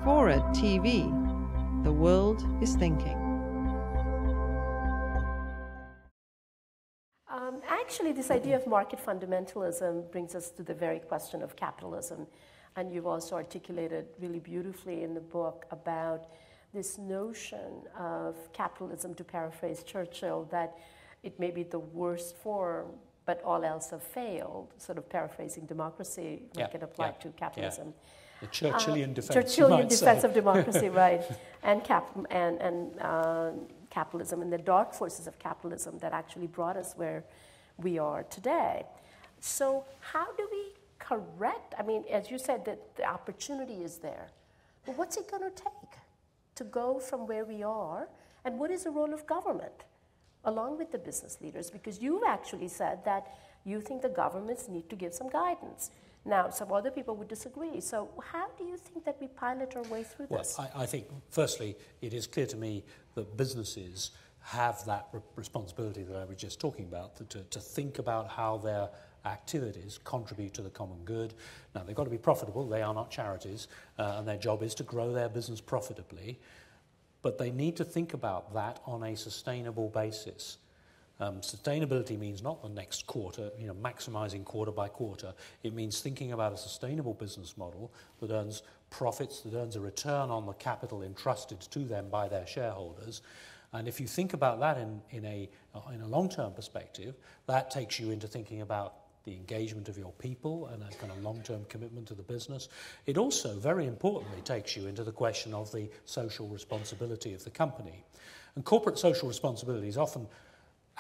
FORA.tv. The world is thinking. Actually, this idea of market fundamentalism brings us to the very question of capitalism. And you've also articulated really beautifully in the book about this notion of capitalism, to paraphrase Churchill, that it may be the worst form, but all else have failed, sort of paraphrasing democracy, make it apply to capitalism. The Churchillian defense. Churchillian defense of democracy, right, and capitalism and the dark forces of capitalism that actually brought us where we are today. So how do we correct? I mean, as you said, that the opportunity is there, but what's it going to take to go from where we are, and what is the role of government along with the business leaders? Because you've actually said that you think the governments need to give some guidance. Now, some other people would disagree. So how do you think that we pilot our way through this? Well, I think, firstly, it is clear to me that businesses have that responsibility that I was just talking about, to think about how their activities contribute to the common good. Now, they've got to be profitable. They are not charities, and their job is to grow their business profitably. But they need to think about that on a sustainable basis. Sustainability means not the next quarter, maximizing quarter by quarter. It means thinking about a sustainable business model that earns profits, that earns a return on the capital entrusted to them by their shareholders. And if you think about that in a long-term perspective, that takes you into thinking about the engagement of your people and a kind of long-term commitment to the business. It also, very importantly, takes you into the question of the social responsibility of the company. And corporate social responsibility is often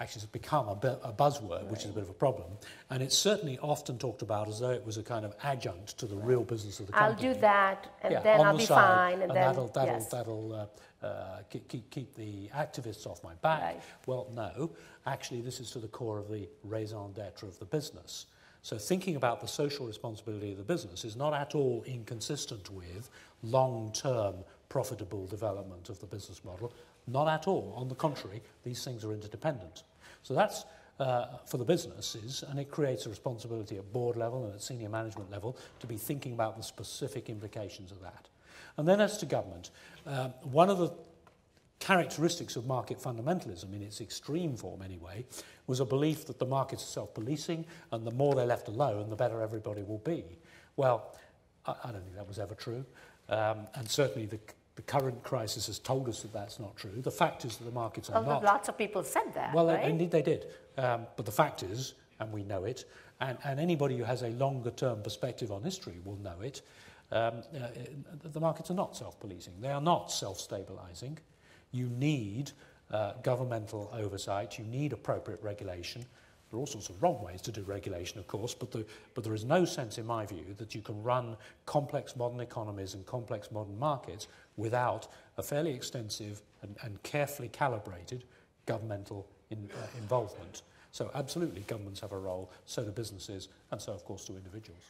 actually has become a buzzword, which is a bit of a problem. And it's certainly often talked about as though it was a kind of adjunct to the real business of the company. I'll do that, and then I'll be fine. And then that'll keep the activists off my back. Right. Well, no. Actually, this is to the core of the raison d'etre of the business. So thinking about the social responsibility of the business is not at all inconsistent with long-term profitable development of the business model. Not at all. On the contrary, these things are interdependent. So that's for the businesses, and it creates a responsibility at board level and at senior management level to be thinking about the specific implications of that. And then as to government, one of the characteristics of market fundamentalism, in its extreme form anyway, was a belief that the markets are self-policing, and the more they're left alone, the better everybody will be. Well, I don't think that was ever true, and certainly the current crisis has told us that that's not true. The fact is that the markets are not. Lots of people said that. Well, right? Indeed they did. But the fact is, and we know it, and anybody who has a longer-term perspective on history will know it, the markets are not self-policing. They are not self-stabilizing. You need governmental oversight. You need appropriate regulation. There are all sorts of wrong ways to do regulation, of course, but there is no sense, in my view, that you can run complex modern economies and complex modern markets without a fairly extensive and carefully calibrated governmental involvement. So absolutely, governments have a role, so do businesses, and so, of course, do individuals.